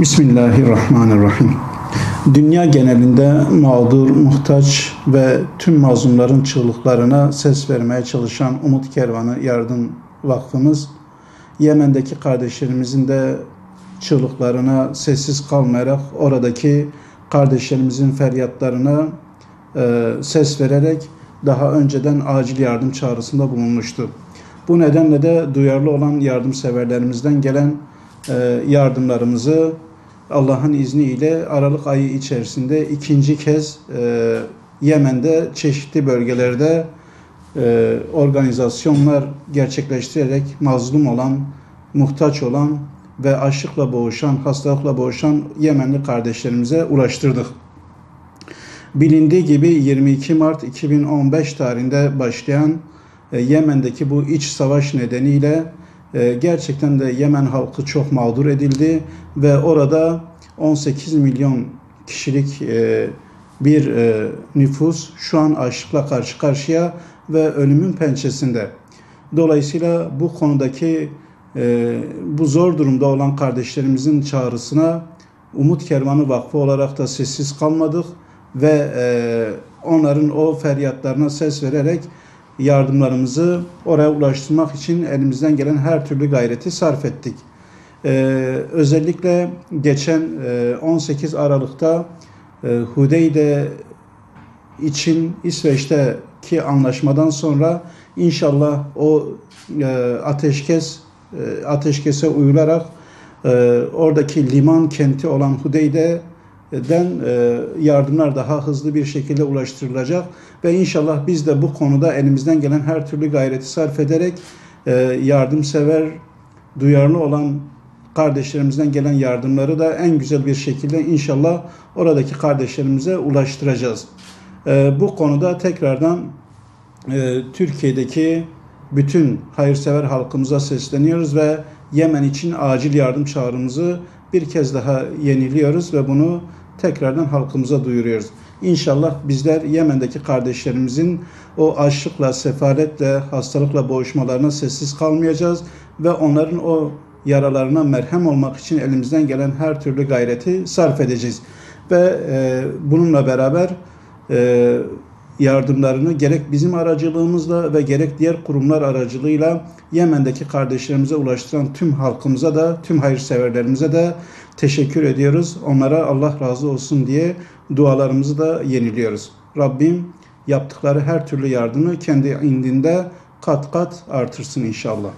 Bismillahirrahmanirrahim. Dünya genelinde mağdur, muhtaç ve tüm mazlumların çığlıklarına ses vermeye çalışan Umut Kervanı Yardım Vakfımız, Yemen'deki kardeşlerimizin de çığlıklarına sessiz kalmayarak oradaki kardeşlerimizin feryatlarına ses vererek daha önceden acil yardım çağrısında bulunmuştu. Bu nedenle de duyarlı olan yardımseverlerimizden gelen yardımlarımızı Allah'ın izniyle Aralık ayı içerisinde ikinci kez Yemen'de çeşitli bölgelerde organizasyonlar gerçekleştirerek mazlum olan, muhtaç olan ve açlıkla boğuşan, hastalıkla boğuşan Yemenli kardeşlerimize ulaştırdık. Bilindiği gibi 22 Mart 2015 tarihinde başlayan Yemen'deki bu iç savaş nedeniyle gerçekten de Yemen halkı çok mağdur edildi ve orada 18 milyon kişilik bir nüfus şu an açlıkla karşı karşıya ve ölümün pençesinde. Dolayısıyla bu konudaki bu zor durumda olan kardeşlerimizin çağrısına Umut Kervanı Vakfı olarak da sessiz kalmadık ve onların o feryatlarına ses vererek yardımlarımızı oraya ulaştırmak için elimizden gelen her türlü gayreti sarf ettik. Özellikle geçen 18 Aralık'ta Hudeyde için İsveç'teki anlaşmadan sonra inşallah o ateşkese uyularak oradaki liman kenti olan Hudeyde'den yardımlar daha hızlı bir şekilde ulaştırılacak ve inşallah biz de bu konuda elimizden gelen her türlü gayreti sarf ederek yardımsever, duyarlı olan kardeşlerimizden gelen yardımları da en güzel bir şekilde inşallah oradaki kardeşlerimize ulaştıracağız. Bu konuda tekrardan Türkiye'deki bütün hayırsever halkımıza sesleniyoruz ve Yemen için acil yardım çağrımızı bir kez daha yeniliyoruz ve bunu tekrardan halkımıza duyuruyoruz. İnşallah bizler Yemen'deki kardeşlerimizin o açlıkla, sefaletle, hastalıkla boğuşmalarına sessiz kalmayacağız ve onların o yaralarına merhem olmak için elimizden gelen her türlü gayreti sarf edeceğiz. Ve bununla beraber yardımlarını gerek bizim aracılığımızla ve gerek diğer kurumlar aracılığıyla Yemen'deki kardeşlerimize ulaştıran tüm halkımıza da, tüm hayırseverlerimize de teşekkür ediyoruz. Onlara Allah razı olsun diye dualarımızı da yeniliyoruz. Rabbim yaptıkları her türlü yardımı kendi indinde kat kat artırsın inşallah.